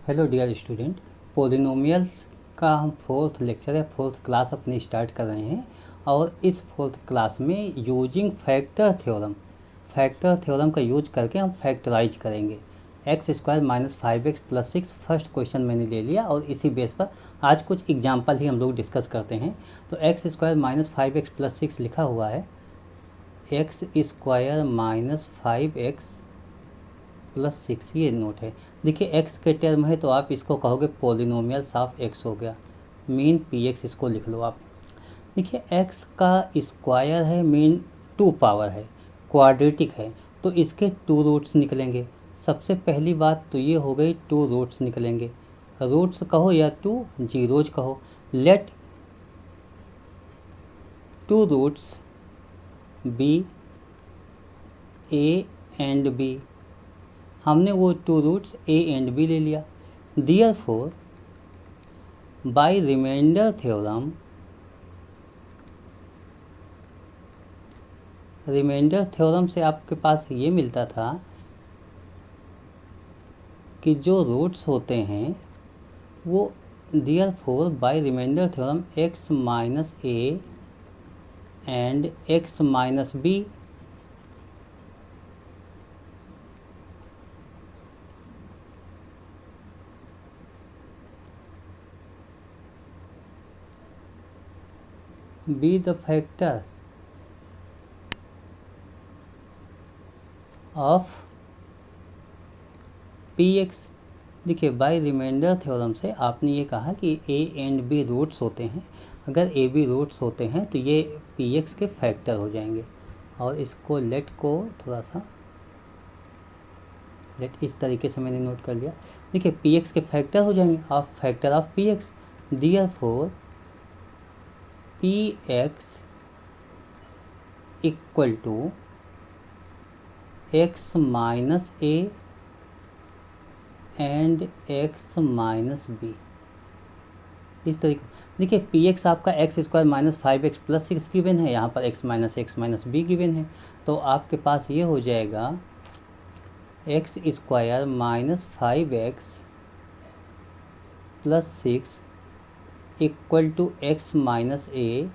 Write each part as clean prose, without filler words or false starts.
Hello dear student, polynomials का हम fourth lecture या फोर्थ क्लास अपनी स्टार्ट कर रहे हैं। और इस फोर्थ क्लास में यूजिंग फैक्टर थ्योरम का यूज करके हम फैक्टराइज करेंगे। X square minus 5x plus 6 first question मैंने ले लिया और इसी बेस पर आज कुछ एग्जाम्पल ही हम लोग डिस्कस करते हैं। तो x square minus 5x plus 6 लिखा हुआ है। X square minus 5x plus 6 ये नोट है। देखिए एक्स के टर्म है तो आप इसको कहोगे पोलिनोमियल्स ऑफ एक्स हो गया, मीन पी एक्स इसको लिख लो आप। देखिए एक्स का स्क्वायर है, मीन 2 पावर है, क्वाड्रेटिक है, तो इसके 2 रूट्स निकलेंगे। सबसे पहली बात तो ये हो गई, 2 रूट्स निकलेंगे। रूट्स कहो या 2 जीरोज कहो। Let 2 roots be a and b. हमने वो 2 रूट्स ए एंड बी ले लिया। देयरफॉर बाय रिमाइंडर थ्योरम से आपके पास ये मिलता था कि जो रूट्स होते हैं वो therefore by remainder theorem x minus a and x minus b be the factor of px। देखिए बाय रिमाइंडर थ्योरम से आपने ये कहा कि a एंड b रूट्स होते हैं। अगर a b रूट्स होते हैं तो ये px के फैक्टर हो जाएंगे। और इसको लेट को थोड़ा सा लेट इस तरीके से मैंने नोट कर लिया। देखिए px के फैक्टर हो जाएंगे of factor of px। Therefore px equal to x minus a and x minus b. इस तरीके देखिए पी एक्स आपका x square minus 5x plus 6 given है, यहाँ पर एक्स माइनस बी गिवन है। तो आपके पास ये हो जाएगा x square minus 5x plus 6 equal to x minus a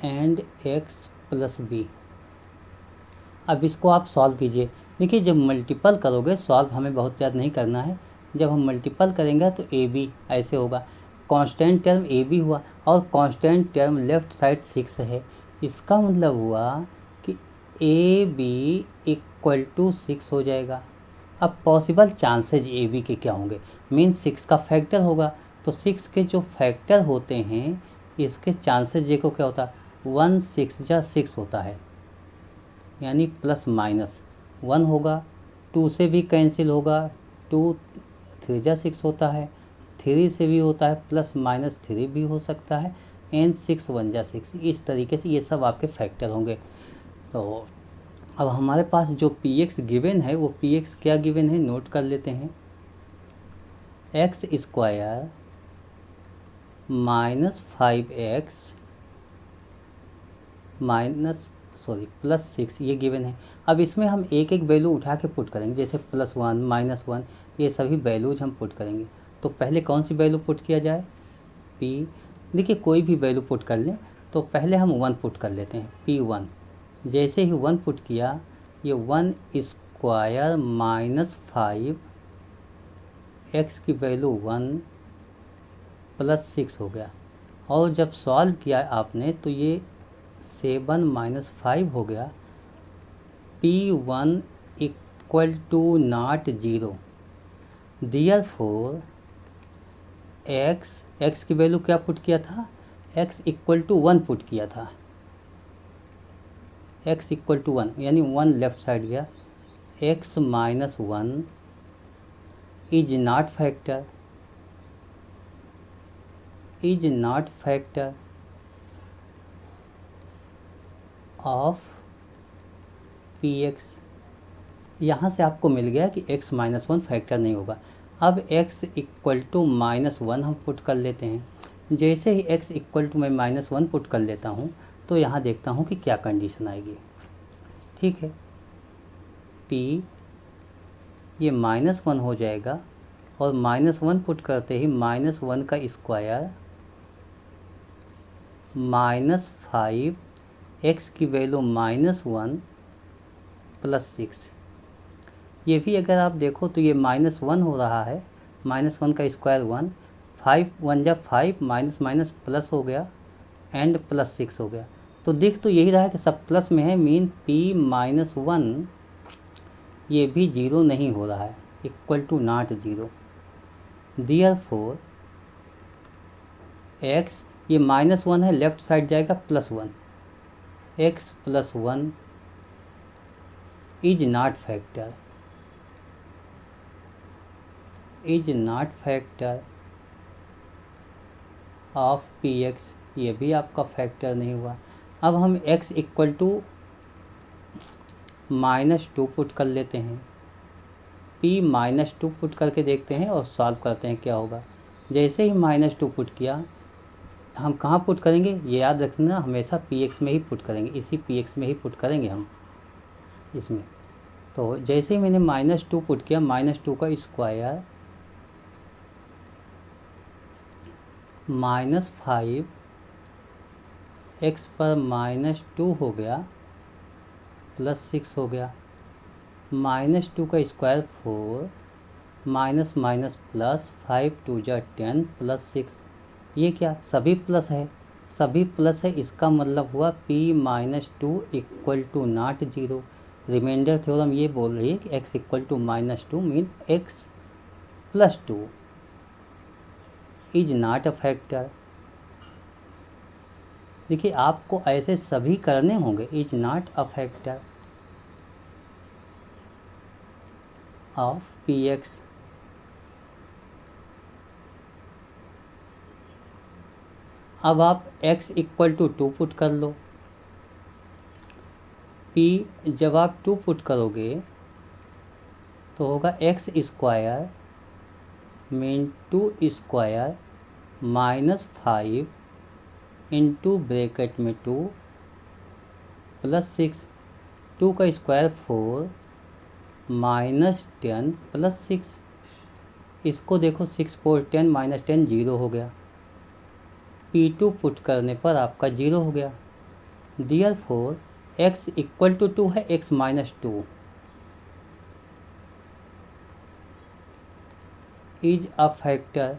and x plus b. अब इसको आप सॉल्व कीजिए। देखिए जब मल्टीपल करोगे, सॉल्व हमें बहुत ज़्यादा नहीं करना है, जब हम मल्टीपल करेंगे तो ए बी ऐसे होगा। कांस्टेंट टर्म ए बी हुआ और कांस्टेंट टर्म लेफ़्ट साइड 6 है। इसका मतलब हुआ कि ए बी इक्वल टू 6 हो जाएगा। अब पॉसिबल चांसेज ए बी के क्या होंगे, मीन 6 का फैक्टर होगा। तो 6 के जो फैक्टर होते हैं इसके चांसेज देखो क्या होता है, 1 6 जा 6 होता है, यानी प्लस माइनस 1 होगा, 2 से भी कैंसिल होगा, 2 3 जा 6 होता है, 3 से भी होता है, प्लस माइनस 3 भी हो सकता है, एंड 6 1 जा 6। इस तरीके से ये सब आपके फैक्टर होंगे। तो अब हमारे पास जो पी एक्स गिवन है वो पी एक्स क्या गिवन है नोट कर लेते हैं। X square minus 5x plus 6 ये गिवन है। अब इसमें हम एक एक वैल्यू उठा के पुट करेंगे, जैसे +1 -1 ये सभी वैल्यूज हम पुट करेंगे। तो पहले कौन सी वैल्यू पुट किया जाए, p। देखिए कोई भी वैल्यू पुट कर लें, तो पहले हम 1 पुट कर लेते हैं, p1। जैसे ही 1 पुट किया, ये 1 स्क्वायर माइनस 5 x की वैल्यू 1 प्लस 6 हो गया। और जब सॉल्व किया आपने तो ये 7 माइनस 5 हो गया। p1 equal to not 0। Therefore x की वैल्यू क्या पुट किया था, x इक्वल टू 1 पुट किया था, x इक्वल टू 1 यानी 1 लेफ्ट साइड गया। x minus 1 is not factor of P x. यहाँ से आपको मिल गया कि x माइनस 1 फैक्टर नहीं होगा। अब x इक्वल टू -1 हम पुट कर लेते हैं। जैसे ही x इक्वल टू मैं -1 पुट कर लेता हूँ तो यहाँ देखता हूँ कि क्या कंडीशन आएगी। ठीक है, p ये -1 हो जाएगा और -1 पुट करते ही -1 का स्क्वायर -5 x की वैल्यू -1 +6। ये भी अगर आप देखो तो ये -1 हो रहा है, -1 का स्क्वायर 1, 5 1 जा 5, माइनस माइनस प्लस हो गया एंड +6 हो गया। तो दिख तो यही रहा है कि सब प्लस में है, मीन p-1 ये भी जीरो नहीं हो रहा है, equal to not zero. Therefore x ये -1 है, लेफ्ट साइड जाएगा +1, x +1 is not factor, is not factor of px, ये भी आपका फैक्टर नहीं हुआ। अब हम x इक्वल टू -2 पुट कर लेते हैं, p-2 पुट करके देखते हैं और सॉल्व करते हैं क्या होगा। जैसे ही -2 पुट किया, हम कहाँ पुट करेंगे ये याद रखना, हमेशा px में ही पुट करेंगे, इसी px में ही पुट करेंगे हम इसमें। तो जैसे ही मैंने -2 पुट किया, -2 का स्क्वायर -5 x पर -2 हो गया +6 हो गया, -2 का स्क्वायर 4, माइनस माइनस प्लस 5 2 जा 10 +6। ये क्या सभी प्लस है, सभी प्लस है, इसका मतलब हुआ p-2 equal to not zero. Remainder theorem ये बोल रही है कि x equal to -2 mean x +2 is not a factor. देखिए आपको ऐसे सभी करने होंगे, is not a factor of px। अब आप x इक्वल टू 2 पुट कर लो, p जब आप 2 पुट करोगे तो होगा x square mean 2 square -5 into bracket में 2 +6, 2 का स्क्वायर 4 -10 +6। इसको देखो 6 4 10 -10 जीरो हो गया, p2 पुट करने पर आपका जीरो हो गया। देयरफॉर x इक्वल टू 2 है, x -2 is a factor,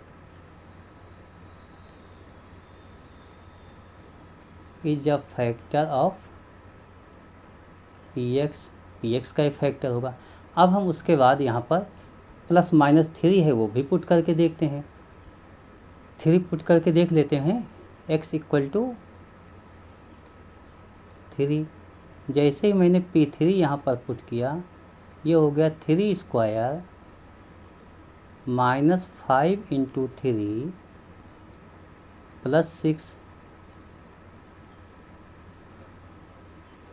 is a factor of px, px का फैक्टर होगा। अब हम उसके बाद यहाँ पर +-3 है वो भी पुट करके देखते हैं, 3 पुट करके देख लेते हैं, x इक्वल टू 3। जैसे ही मैंने p3 यहाँ पर पुट किया, ये हो गया 3 स्क्वायर -5 इंटू 3 +6,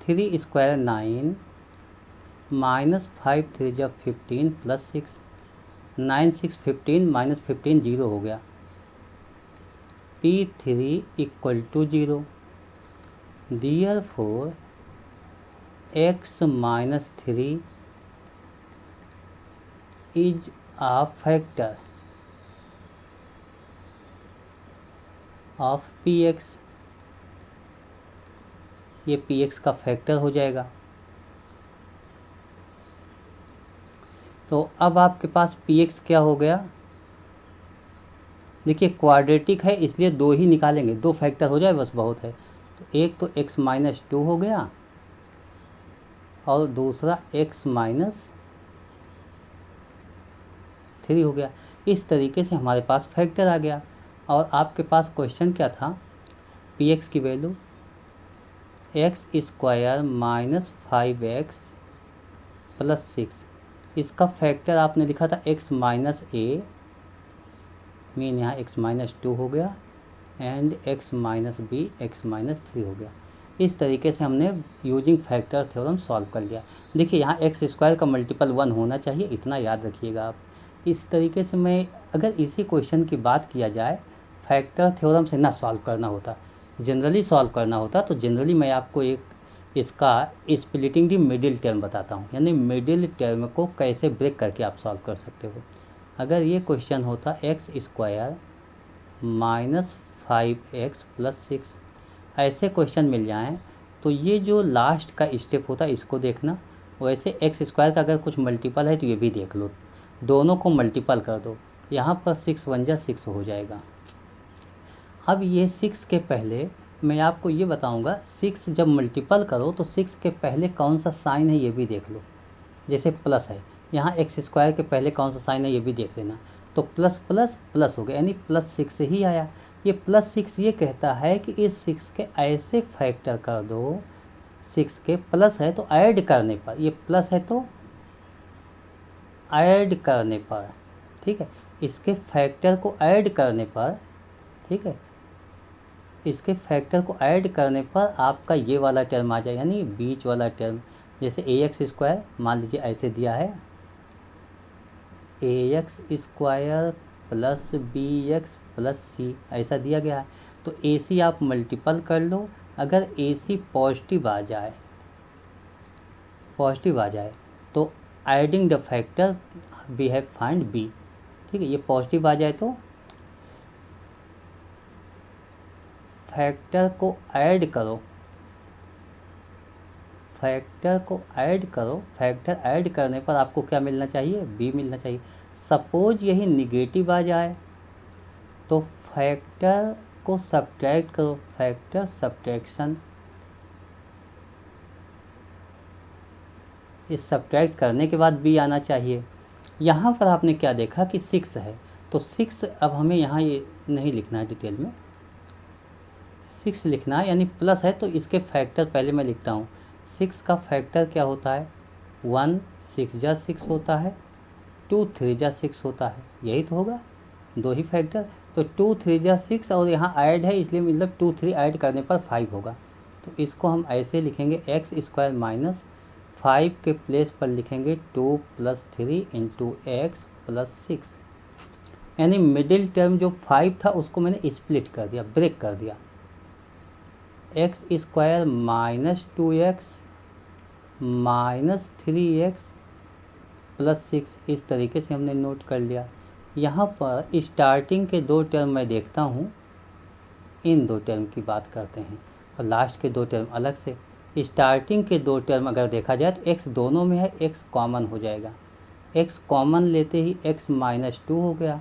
3 स्क्वायर 9 -5 3 जब 15 +6, 9 6 15 -15 जीरो हो गया, p3 equal to 0। Therefore x -3 is a factor of px, ये px का फैक्टर हो जाएगा। तो अब आपके पास px क्या हो गया, देखिए क्वाड्रेटिक है इसलिए 2 ही निकालेंगे, 2 फैक्टर हो जाए बस बहुत है। तो एक तो x -2 हो गया और दूसरा x -3 हो गया। इस तरीके से हमारे पास फैक्टर आ गया। और आपके पास क्वेश्चन क्या था, px की वैल्यू x स्क्वायर -5x +6, इसका फैक्टर आपने लिखा था x -a, मीन यहाँ x -2 हो गया एंड x -b x -3 हो गया। इस तरीके से हमने यूजिंग फैक्टर थ्योरम सॉल्व कर लिया। देखिए यहाँ एक्स स्क्वायर का मल्टीपल 1 होना चाहिए, इतना याद रखिएगा आप। इस तरीके से मैं अगर इसी क्वेश्चन की बात किया जाए, फैक्टर थ्योरम से ना सॉल्व करना होता, जनरली सॉल्व करना होता, तो जनरली मैं आपको एक इसका स्प्लिटिंग दी मिडिल टर्म बताता हूँ, यानी मिडिल टर्म को कैसे ब्रेक करके आप सॉल्व कर सकते हो। अगर ये क्वेश्चन होता x square minus 5x plus 6, ऐसे क्वेश्चन मिल जाएं तो ये जो लास्ट का स्टेप होता है इसको देखना। वैसे एक्स स्क्वायर का अगर कुछ मल्टीपल है तो ये भी देख लो, दोनों को मल्टीपल कर दो, यहाँ पर 6 1 जा 6 हो जाएगा। अब ये 6 के पहले मैं आपको ये बताऊंगा, 6 जब मल्टीपल करो तो 6 के पहले कौन सा साइन है ये भी देख लो। जैसे प्लस है, यहाँ एक्स स्क्वायर के पहले कौन सा साइन है ये भी देख लेना। तो प्लस प्लस प्लस हो गया, यानी प्लस 6 ही आया। ये प्लस 6 ये कहता है कि इस 6 के ऐसे फैक्टर कर दो, 6 के प्लस है तो ऐड करने पर, ये प्लस है तो ऐड करने पर, ठीक है, इसके फैक्टर को ऐड करने पर, ठीक है, इसके फैक्टर को ऐड करने पर आपका ये वाला टर्म आ जाए, यानी बीच वाला टर्म। जैसे ए एक्स स्क्वायर मान लीजिए ऐसे दिया है, a x square plus b x plus c ऐसा दिया गया है। तो ए सी आप मल्टीपल कर लो, अगर ए सी पॉजिटिव आ जाए, पॉजिटिव आ जाए तो adding the factor we have find b, ठीक है, ये पॉजिटिव आ जाए तो फैक्टर को ऐड करो, फैक्टर को ऐड करो, फैक्टर ऐड करने पर आपको क्या मिलना चाहिए, बी मिलना चाहिए। सपोज यही निगेटिव आ जाए तो फैक्टर को सब्ट्रैक्ट करो, फैक्टर सब्ट्रैक्शन, इस सब्ट्रैक्ट करने के बाद बी आना चाहिए। यहाँ पर आपने क्या देखा कि 6 है, तो 6 अब हमें यहाँ ये नहीं लिखना है डिटेल में, 6 लिखना है, यानी प्लस है तो इसके फैक्टर पहले मैं लिखता हूँ। 6 का फैक्टर क्या होता है, 1 6 जा 6 होता है, 2 3 जा 6 होता है, यही तो होगा, दो ही फैक्टर। तो 2 3 जा 6 और यहाँ ऐड है इसलिए मतलब 2 3 ऐड करने पर 5 होगा। तो इसको हम ऐसे लिखेंगे एक्स स्क्वायर माइनस 5 के प्लेस पर लिखेंगे 2 + 3 इंटू एक्स प्लस 6, यानी मिडिल टर्म जो 5 था उसको मैंने स्प्लिट कर दिया, ब्रेक कर दिया। X square minus 2x minus 3x plus 6, इस तरीके से हमने नोट कर लिया। यहाँ पर स्टार्टिंग के दो टर्म मैं देखता हूँ, इन दो टर्म की बात करते हैं और लास्ट के दो टर्म अलग से। स्टार्टिंग के दो टर्म अगर देखा जाए तो x दोनों में है, x कॉमन हो जाएगा, x कॉमन लेते ही x माइनस 2 हो गया,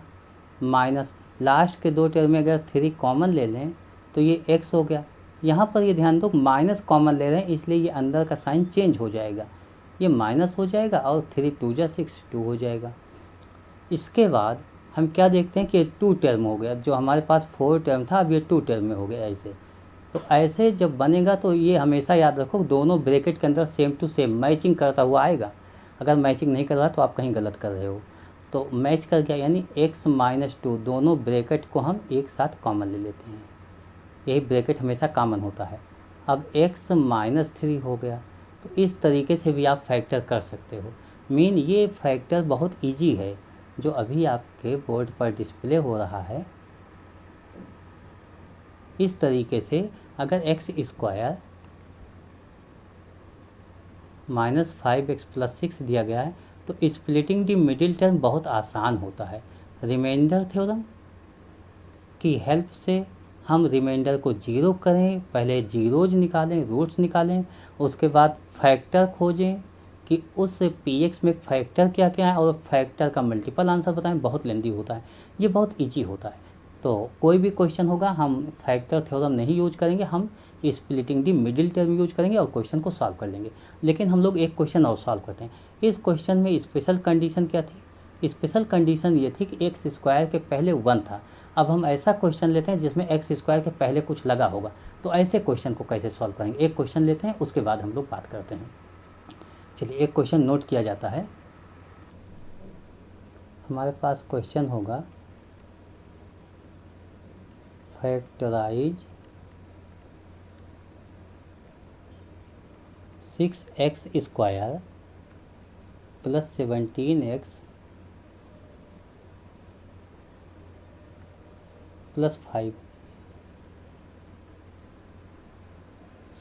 माइनस लास्ट के दो टर्म में अगर 3 कॉमन ले लें तो ये x हो गया। यहाँ पर ये ध्यान दो माइनस कॉमन ले रहे हैं इसलिए ये अंदर का साइन चेंज हो जाएगा, ये माइनस हो जाएगा और 3 2 जा 6 2 हो जाएगा। इसके बाद हम क्या देखते हैं कि 2 टर्म हो गया, जो हमारे पास 4 टर्म था अब ये 2 टर्म में हो गया ऐसे। तो ऐसे जब बनेगा तो ये हमेशा याद रखो दोनों ब्रैकेट के अंदर सेम टू सेम मैचिंग करता हुआ आएगा, अगर मैचिंग नहीं कर रहा तो आप कहीं गलत कर रहे हो। तो मैच कर गया, यानी x माइनस 2 दोनों ब्रैकेट को हम एक साथ कॉमन ले लेते हैं, यही ब्रैकेट हमेशा कॉमन होता है। अब x माइनस 3 हो गया, तो इस तरीके से भी आप फैक्टर कर सकते हो। मीन ये फैक्टर बहुत इजी है जो अभी आपके बोर्ड पर डिस्प्ले हो रहा है। इस तरीके से अगर x square minus 5x plus 6 दिया गया है तो स्प्लिटिंग द मिडिल टर्म बहुत आसान होता है। रिमाइंडर थ्योरम की हेल्प से हम रिमाइंडर को जीरो करें, पहले जीरोज निकालें, रूट्स निकालें, उसके बाद फैक्टर खोजें कि उस px में फैक्टर क्या क्या है और फैक्टर का मल्टीपल आंसर बताएं, बहुत लेंदी होता है, ये बहुत इजी होता है। तो कोई भी क्वेश्चन होगा हम फैक्टर थ्योरम नहीं यूज करेंगे, हम स्प्लिटिंग दी मिडिल टर्म यूज करेंगे और क्वेश्चन को सॉल्व कर लेंगे। लेकिन हम लोग एक क्वेश्चन और सॉल्व करते हैं। इस क्वेश्चन में स्पेशल कंडीशन क्या थी, स्पेशल कंडीशन ये थी कि एक्स स्क्वायर के पहले 1 था। अब हम ऐसा क्वेश्चन लेते हैं जिसमें एक्स स्क्वायर के पहले कुछ लगा होगा, तो ऐसे क्वेश्चन को कैसे सॉल्व करेंगे, एक क्वेश्चन लेते हैं उसके बाद हम लोग बात करते हैं। चलिए एक क्वेश्चन नोट किया जाता है। हमारे पास क्वेश्चन होगा factorise 6x square plus 17x plus 5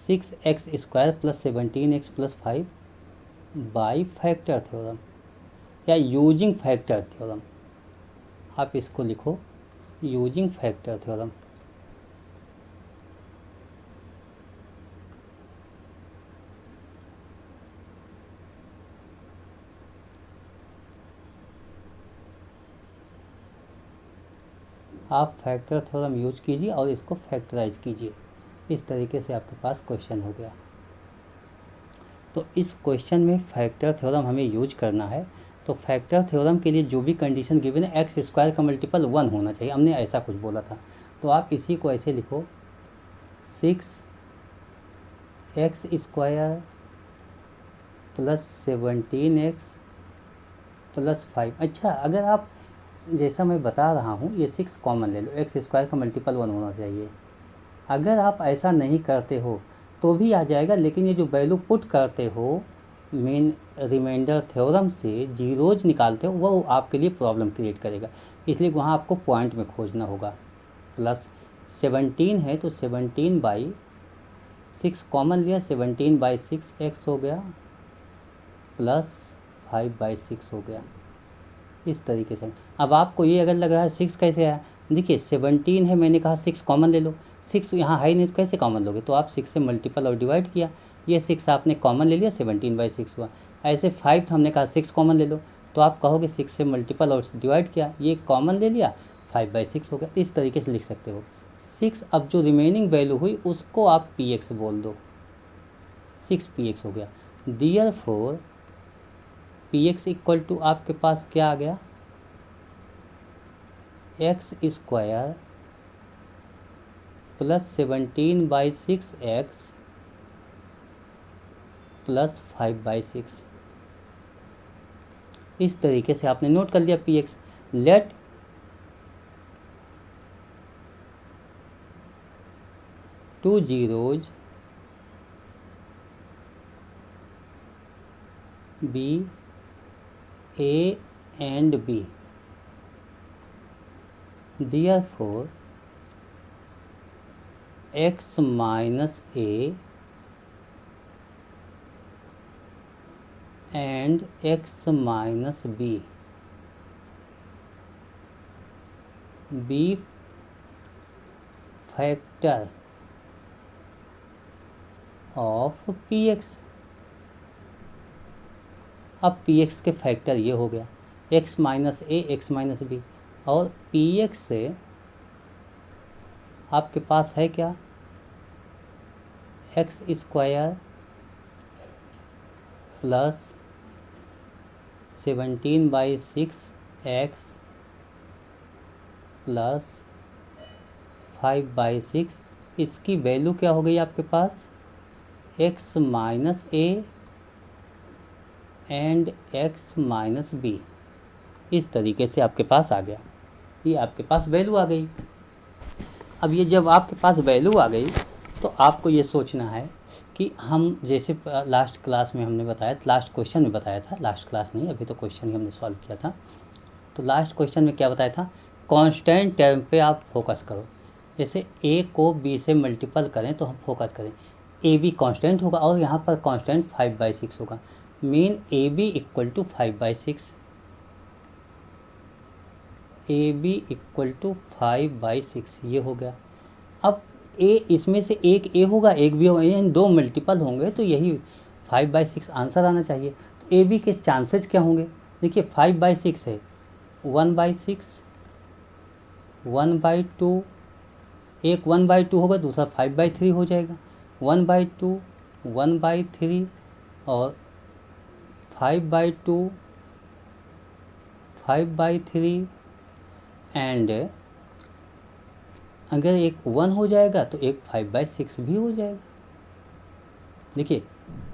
6x² + 17x + 5 by factor theorem या यूजिंग फैक्टर थ्योरम, आप इसको लिखो यूजिंग फैक्टर थ्योरम। आप फैक्टर थ्योरम यूज कीजिए और इसको फैक्टराइज कीजिए। इस तरीके से आपके पास क्वेश्चन हो गया। तो इस क्वेश्चन में फैक्टर थ्योरम हमें यूज करना है। तो फैक्टर थ्योरम के लिए जो भी कंडीशन गिवन है, x² का मल्टीपल 1 होना चाहिए, हमने ऐसा कुछ बोला था। तो आप इसी को ऐसे लिखो 6x² + 17x + 5। अच्छा, अगर आप जैसा मैं बता रहा हूँ ये 6 कॉमन ले लो, x² का मल्टीपल 1 होना चाहिए। अगर आप ऐसा नहीं करते हो तो भी आ जाएगा, लेकिन ये जो वैल्यू पुट करते हो मेन रिमाइंडर थ्योरम से जीरोज निकालते हो, वो आपके लिए प्रॉब्लम क्रिएट करेगा। इसलिए वहाँ आपको पॉइंट में खोजना होगा। प्लस 17 है तो 17/6 कॉमन लिया, 17/6x हो गया प्लस 5/6 हो गया। इस तरीके से अब आपको ये अगर लग रहा है 6 कैसे आया, देखिए 17 है, मैंने कहा 6 कॉमन ले लो, 6 यहाँ है नहीं तो कैसे कॉमन लोगे, तो आप 6 से मल्टीपल और डिवाइड किया, ये 6 आपने कॉमन ले लिया, 17/6 हुआ। ऐसे 5 हमने कहा 6 कॉमन ले लो, तो आप कहोगे 6 से मल्टीपल और डिवाइड किया, ये कॉमन ले लिया, 5/6 हो गया। इस तरीके से लिख सकते हो। 6 अब जो रिमेनिंग वैल्यू हुई उसको आप px बोल दो, 6px हो गया। देयरफॉर px इक्वल टू आपके पास क्या आ गया, x² + 17/6x + 5/6। इस तरीके से आपने नोट कर लिया px। Let two zeros be a and b, therefore x minus a and x minus b factor of px। अब px के फैक्टर ये हो गया x माइनस ए एक्स माइनस बी, और px से आपके पास है क्या, x² + 17/6x + 5/6। इसकी वैल्यू क्या हो गई आपके पास, x minus a and x minus b. इस तरीके से आपके पास आ गया, ये आपके पास वैल्यू आ गई। अब ये जब आपके पास वैल्यू आ गई तो आपको ये सोचना है कि हम जैसे लास्ट क्लास में हमने बताया, लास्ट क्वेश्चन में बताया था, लास्ट क्लास नहीं अभी तो क्वेश्चन ही हमने सॉल्व किया था। तो लास्ट क्वेश्चन में क्या बताया था, कांस्टेंट टर्म पे आप फोकस करो। जैसे a को b से मल्टीपल करें तो हम फोकस करें, ए बी कॉन्स्टेंट होगा और यहाँ पर कांस्टेंट 5/6 होगा, mean a b equal to 5/6, a b equal to 5/6 ये हो गया। अब ए इसमें से एक ए होगा एक बी होगा, यानी दो मल्टीपल होंगे तो यही 5/6 आंसर आना चाहिए। तो ए बी के चांसेस क्या होंगे, देखिए 5/6 है, 1/6, 1/2, एक 1/2 होगा दूसरा 5/3 हो जाएगा, 1/2, 1/3 और 5/2, 5/3 एंड अगर एक 1 हो जाएगा तो एक 5/6 भी हो जाएगा। देखिए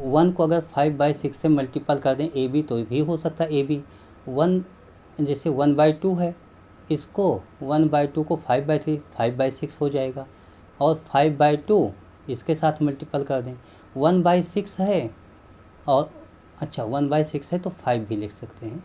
1 को अगर 5/6 से मल्टीपल कर दें ए बी तो भी हो सकता है, ए बी 1 जैसे 1/2 है, इसको 1/2 को 5/3 5/6 हो जाएगा, और 5/2 इसके साथ मल्टीपल कर दें, 1/6 है और अच्छा 1/6 है तो 5 भी लिख सकते हैं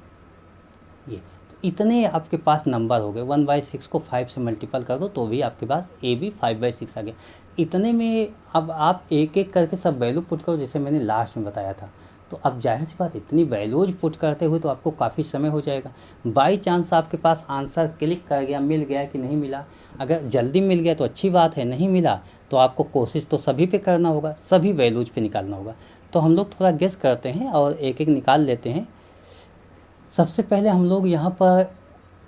ये। तो इतने आपके पास नंबर हो गए। 1/6 को 5 से मल्टीपल कर दो तो भी आपके पास ए बी 5/6 आ गया। इतने में अब आप एक एक करके सब वैल्यू पुट करो, जैसे मैंने लास्ट में बताया था। तो अब जाहिर सी बात, इतनी वैल्यूज पुट करते हुए तो आपको काफ़ी समय हो जाएगा। बाई चांस आपके पास आंसर क्लिक कर गया, मिल गया कि नहीं मिला। अगर जल्दी मिल गया तो अच्छी बात है, नहीं मिला तो आपको कोशिश तो सभी पे करना होगा, सभी वैल्यूज पे निकालना होगा। तो हम लोग थोड़ा गेस करते हैं और एक एक निकाल लेते हैं। सबसे पहले हम लोग यहाँ पर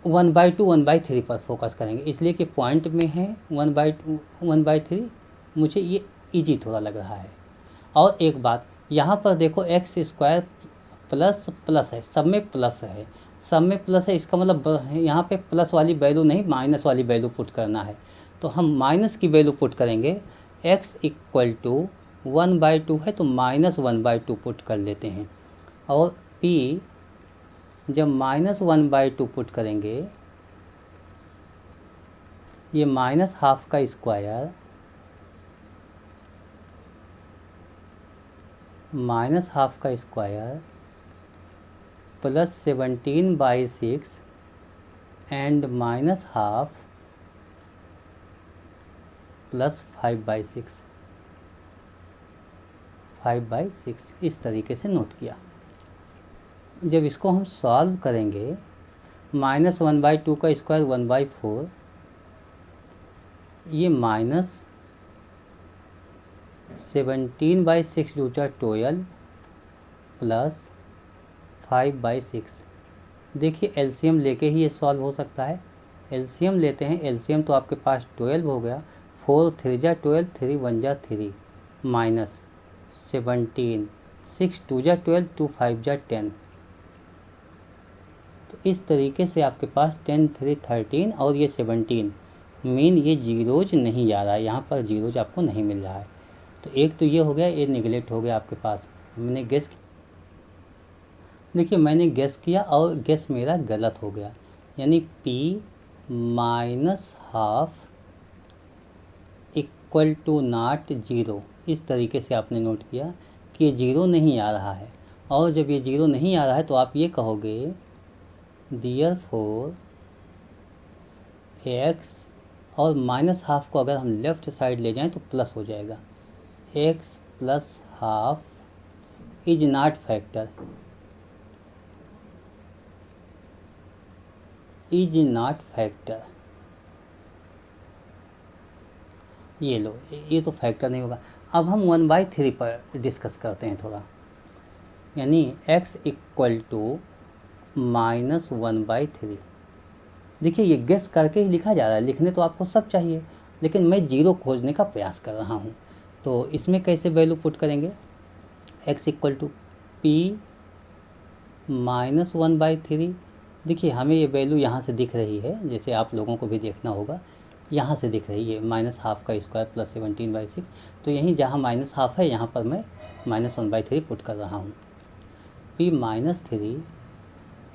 1/2 1/3 पर फोकस करेंगे, इसलिए कि पॉइंट में है 1/3। मुझे ये इजी थोड़ा लग रहा है। और एक बात यहाँ पर देखो, एक्स स्क्वायर प्लस प्लस है, सब में प्लस है, सब में प्लस है, इसका मतलब यहाँ पे प्लस वाली वैल्यू नहीं, माइनस वाली वैल्यू पुट करना है। तो हम माइनस की वैल्यू पुट करेंगे। x इक्वल टू 1/2 है तो -1/2 पुट कर लेते हैं। और p जब -1/2 पुट करेंगे, ये -12 का स्क्वायर -12 का स्क्वायर प्लस 17/6 एंड -12 प्लस 5/6 इस तरीके से नोट किया। जब इसको हम सॉल्व करेंगे, -1/2 का स्क्वायर 1/4, ये -17/6 दूजा 12 प्लस 5/6। देखिए एलसीएम लेके ही ये सॉल्व हो सकता है। एलसीएम लेते हैं, एलसीएम तो आपके पास 12 हो गया, 4 3 जा 12, 3 1 जा 3, माइनस 17, 6 2 जा 12, 2 5 जा 10। तो इस तरीके से आपके पास 10 3 13 और ये 17, मीन ये जीरोज नहीं आ रहा है, यहाँ पर जीरोज आपको नहीं मिल रहा है। तो एक तो ये हो गया, ये निगलेक्ट हो गया आपके पास। मैंने गेस, देखिए मैंने गेस किया और गेस मेरा गलत हो गया, यानी p -12 equal to not zero. इस तरीके से आपने नोट किया कि ये ज़ीरो नहीं आ रहा है। और जब ये ज़ीरो नहीं आ रहा है तो आप ये कहोगे देयरफॉर x, और -12 को अगर हम लेफ़्ट साइड ले जाएं तो प्लस हो जाएगा, x + ½ is not factor, is not factor. ये लो, ये तो फैक्टर नहीं होगा। अब हम 1/3 पर डिस्कस करते हैं थोड़ा, यानी x इक्वल टू -1/3। देखिए ये गेस करके ही लिखा जा रहा है, लिखने तो आपको सब चाहिए, लेकिन मैं जीरो खोजने का प्रयास कर रहा हूँ। तो इसमें कैसे वैल्यू पुट करेंगे, x इक्वल टू p -1/3। देखिए हमें ये वैल्यू यहाँ से दिख रही है, जैसे आप लोगों को भी देखना होगा, यहाँ से दिख रही है -12 का स्क्वायर प्लस 17/6। तो यहीं जहाँ -12 है यहाँ पर मैं -1/3 पुट कर रहा हूँ। p -3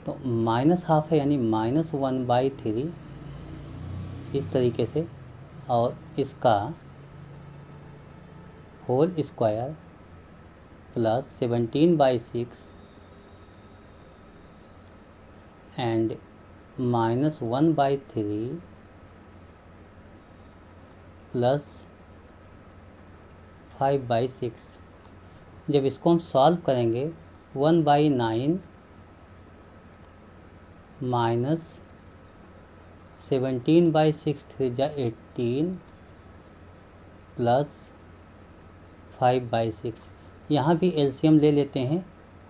तो -12 है यानी -1/3 इस तरीके से, और इसका whole square plus 17/6 and -1/3 plus 5/6। जब इसको हम सॉल्व करेंगे, 1/9 माइनस 17/6 3 जा 18 प्लस 5/6। यहाँ भी एलसीएम ले लेते हैं,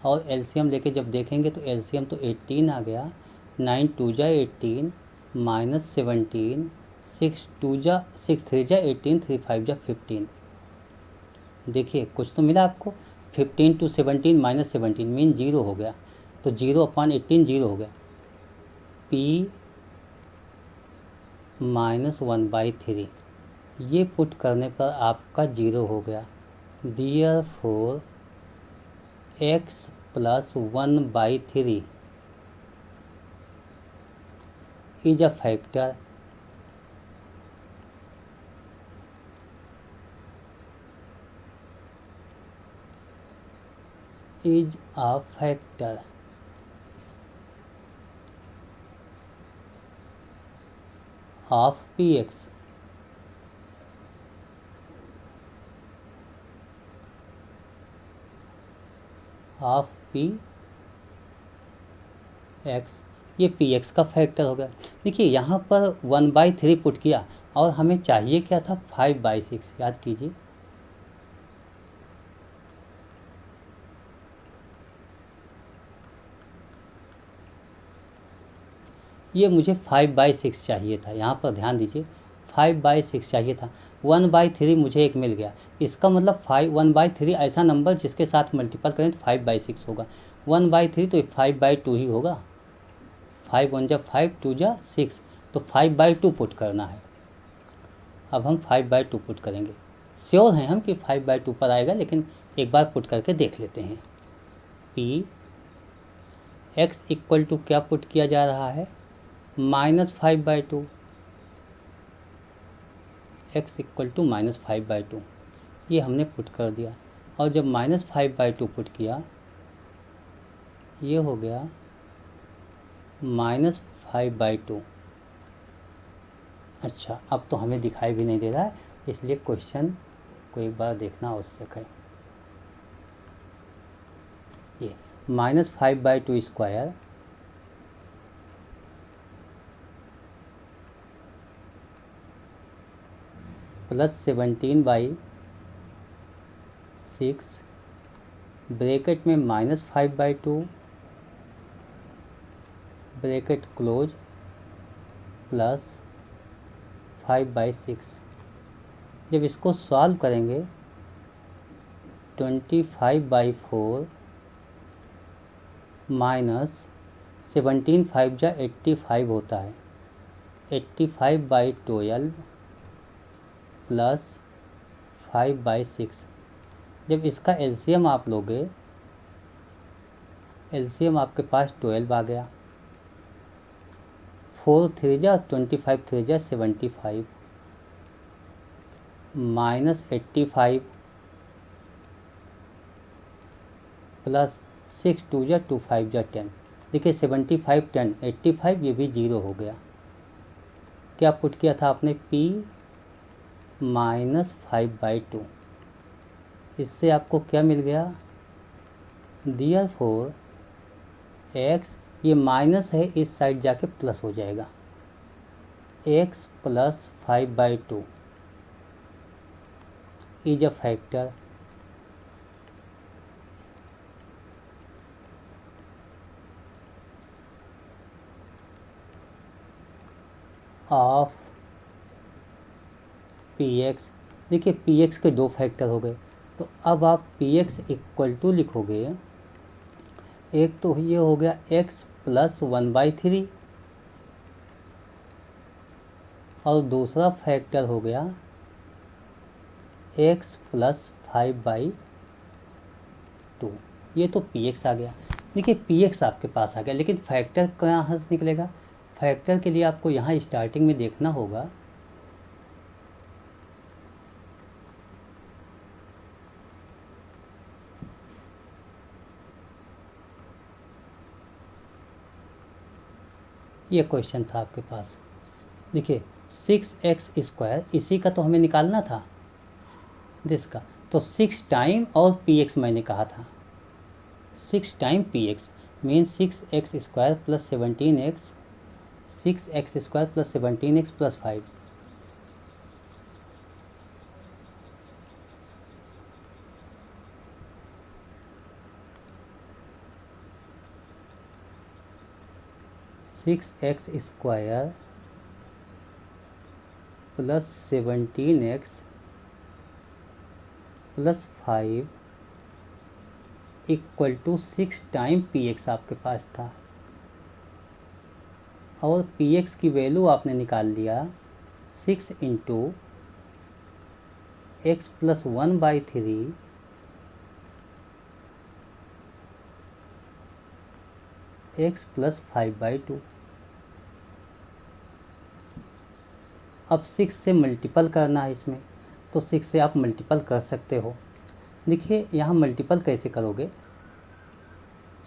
और एलसीएम लेके जब देखेंगे तो एलसीएम तो 18 आ गया, 9 2 जा 18 माइनस 17, 6 2 जा 6 3 जा 18, 3 5 जा 15। देखिए कुछ तो मिला आपको, 15 to 17 माइनस 17 मीन जीरो हो गया, तो 0/18 जीरो हो गया। p -1/3 ये पुट करने पर आपका जीरो हो गया। Therefore x + 1/3 is a factor, is a factor. Of P x of P x, ये पी एक्स का फैक्टर हो गया। देखिए यहाँ पर 1/3 पुट किया और हमें चाहिए क्या था 5/6, याद कीजिए। ये मुझे 5/6 चाहिए था, यहाँ पर ध्यान दीजिए 5/6 चाहिए था। 1/3 मुझे एक मिल गया, इसका मतलब 1/3 ऐसा नंबर जिसके साथ मल्टीपल करें तो 5/6 होगा। 1/3 तो 5/2 ही होगा। 5 1 जा 5, 2 जा 6, तो 5/2 पुट करना है। अब हम 5/2 पुट करेंगे। श्योर हैं हम कि 5/2 पर आएगा, लेकिन एक बार पुट करके देख लेते हैं। पी एक्स इक्वल टू क्या पुट किया जा रहा है, -5/2। एक्स इक्वल टू -5/2, ये हमने पुट कर दिया। और जब -5/2 पुट किया, ये हो गया -5/2। अच्छा, अब तो हमें दिखाई भी नहीं दे रहा है, इसलिए क्वेश्चन को एक बार देखना आवश्यक है। ये -5/2 स्क्वायर प्लस 17/6 ब्रैकेट में -5/2 ब्रैकेट क्लोज प्लस 5/6। जब इसको सॉल्व करेंगे 25/4 माइनस 17 5 जा 85 होता है, 85/12 प्लस 5/6। जब इसका एलसीएम आप लोगे, एलसीएम आपके पास 12 आ गया। 4 3 जा 25, 3 जा 75 माइनस 85 प्लस 6 2 जा 2 5 जा 10। देखिए 75 10 85, ये भी 0 हो गया। क्या पुट किया था आपने, P -5/2। इससे आपको क्या मिल गया, देयरफॉर x, ये माइनस है इस साइड जाके प्लस हो जाएगा, x plus 5/2 is a factor of P x. देखिए पी एक्स के दो फैक्टर हो गए, तो अब आप पी एक्स इक्वल टू लिखोगे, एक तो ये हो गया x प्लस 1/3 और दूसरा फैक्टर हो गया x प्लस 5/2। ये तो पी एक्स आ गया। देखिए पी एक्स आपके पास आ गया, लेकिन फैक्टर कहाँ से निकलेगा। फैक्टर के लिए आपको यहाँ स्टार्टिंग में देखना होगा, ये क्वेश्चन था आपके पास। देखिए 6x², इसी का तो हमें निकालना था, दिस का। तो 6 टाइम और पी एक्स मैंने कहा था, 6 time P X mean 6x² plus 17x, 6x² plus 17x plus 5। Six X square plus 17x plus 5 equal to 6 time P X आपके पास था, और पी एक्स की वैल्यू आपने निकाल लिया 6 into x plus 1/3 x plus 5/2। अब 6 से मल्टीपल करना है इसमें, तो 6 से आप मल्टीपल कर सकते हो। देखिए यहाँ मल्टीपल कैसे करोगे,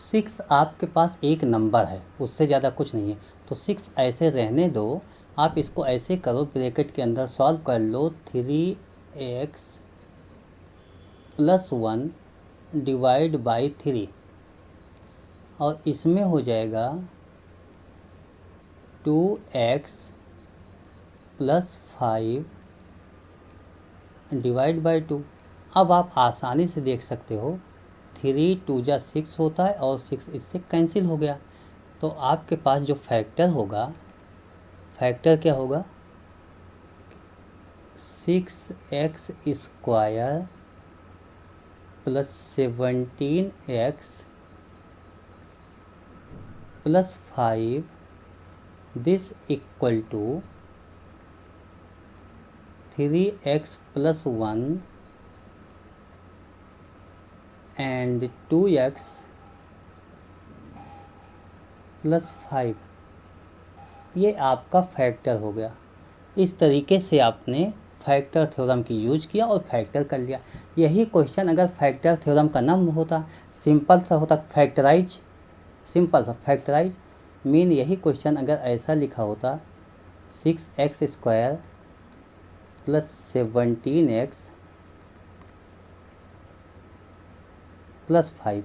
6 आपके पास एक नंबर है, उससे ज़्यादा कुछ नहीं है, तो 6 ऐसे रहने दो, आप इसको ऐसे करो, ब्रैकेट के अंदर सॉल्व कर लो, 3x + 1 डिवाइड बाई 3, और इसमें हो जाएगा 2x + 5 डिवाइड बाई 2। अब आप आसानी से देख सकते हो 3 2 जा 6 होता है और 6 इससे कैंसिल हो गया। तो आपके पास जो फैक्टर होगा, फैक्टर क्या होगा, 6x² + 17x + 5 this equal to 3x + 1 and 2x + 5। ये आपका फैक्टर हो गया। इस तरीके से आपने फैक्टर थ्योरम की यूज किया और फैक्टर कर लिया। यही क्वेश्चन अगर फैक्टर थ्योरम का नाम होता, सिंपल सा होता, फैक्टराइज, सिंपल सा फैक्टराइज मीन, यही क्वेश्चन अगर ऐसा लिखा होता 6x² + 17x + 5,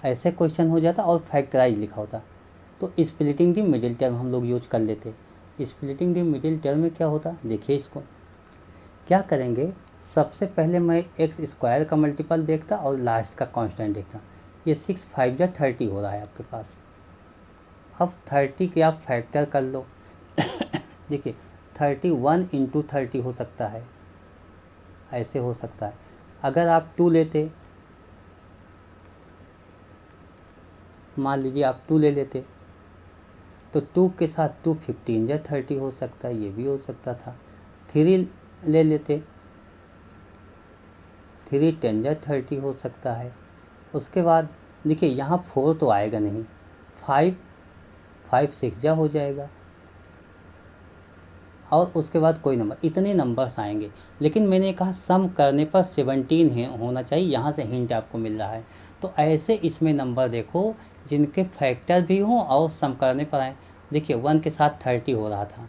ऐसे क्वेश्चन हो जाता और फैक्टराइज लिखा होता, तो स्प्लिटिंग द मिडिल टर्म हम लोग यूज कर लेते। स्प्लिटिंग द मिडिल टर्म में क्या होता, देखिए इसको क्या करेंगे, सबसे पहले मैं x² का मल्टीपल देखता और लास्ट का कांस्टेंट देखता। ये 6 5 जा 30 हो रहा है आपके पास। अब 30 के आप फैक्टर कर लो देखिए 31 × 30 हो सकता है, ऐसे हो सकता है। अगर आप 2 लेते, मान लीजिए आप 2 ले लेते, तो 2 के साथ 2 15 या 30 हो सकता है, ये भी हो सकता था। 3 ले लेते, 3 10 या 30 हो सकता है। उसके बाद देखिए यहाँ 4 तो आएगा नहीं, 5 6 जा हो जाएगा, और उसके बाद कोई नंबर, इतने नंबर्स आएंगे। लेकिन मैंने कहा सम करने पर 17 होना चाहिए, यहाँ से हिंट आपको मिल रहा है। तो ऐसे इसमें नंबर देखो जिनके फैक्टर भी हों और सम करने पर आए। देखिए 1 के साथ 30 हो रहा था,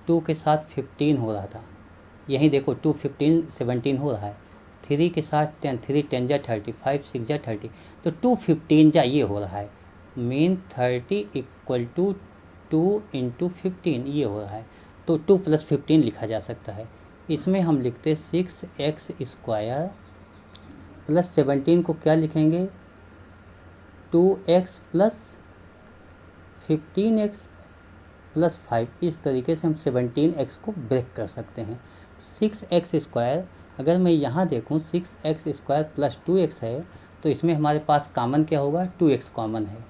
2 के साथ 15 हो रहा था, यहीं देखो 2 15 17 हो रहा है। 3 के साथ 10, 3 10 जा 30, 5 6 जा 30, तो 2 15 जा ये हो रहा है। मीन 30 = 2 × 15 ये हो रहा है। तो 2 + 15 लिखा जा सकता है। इसमें हम लिखते 6x² + 17 को क्या लिखेंगे, 2x + 15x + 5। इस तरीके से हम 17x को ब्रेक कर सकते हैं। 6x² अगर मैं यहाँ देखूँ 6x² + 2x है, तो इसमें हमारे पास कॉमन क्या होगा, 2x कॉमन है,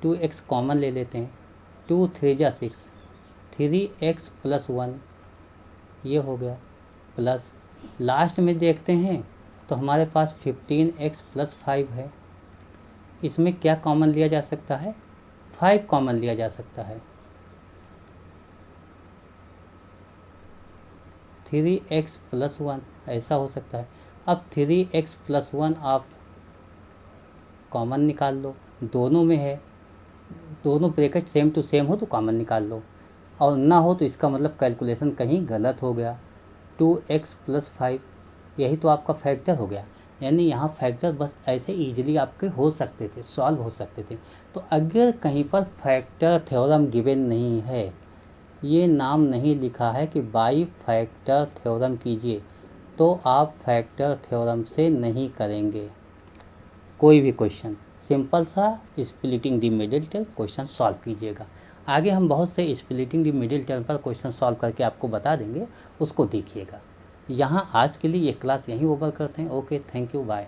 2x कॉमन ले लेते हैं। 2 3 जा 6, 3x + 1 ये हो गया, प्लस लास्ट में देखते हैं तो हमारे पास 15x + 5 है। इसमें क्या कॉमन लिया जा सकता है, 5 कॉमन लिया जा सकता है। 3x + 1 ऐसा हो सकता है। अब 3x + 1 आप कॉमन निकाल लो, दोनों में है, दोनों ब्रैकेट सेम टू सेम हो तो कॉमन निकाल लो, और ना हो तो इसका मतलब कैलकुलेशन कहीं गलत हो गया। 2x + 5 यही तो आपका फैक्टर हो गया। यानी यहाँ फैक्टर बस ऐसे ईजिली आपके हो सकते थे, सॉल्व हो सकते थे। तो अगर कहीं पर फैक्टर थ्योरम गिवन नहीं है, ये नाम नहीं लिखा है कि बाई फैक्टर थ्योरम कीजिए, तो आप फैक्टर थ्योरम से नहीं करेंगे कोई भी क्वेश्चन। सिंपल सा splitting the middle term question solve कीजिएगा। आगे हम बहुत से स्प्लिटिंग द मिडिल टर्म पर क्वेश्चन सॉल्व करके आपको बता देंगे, उसको देखिएगा। यहाँ आज के लिए ये क्लास यहीं ओवर करते हैं। Okay, thank you, bye.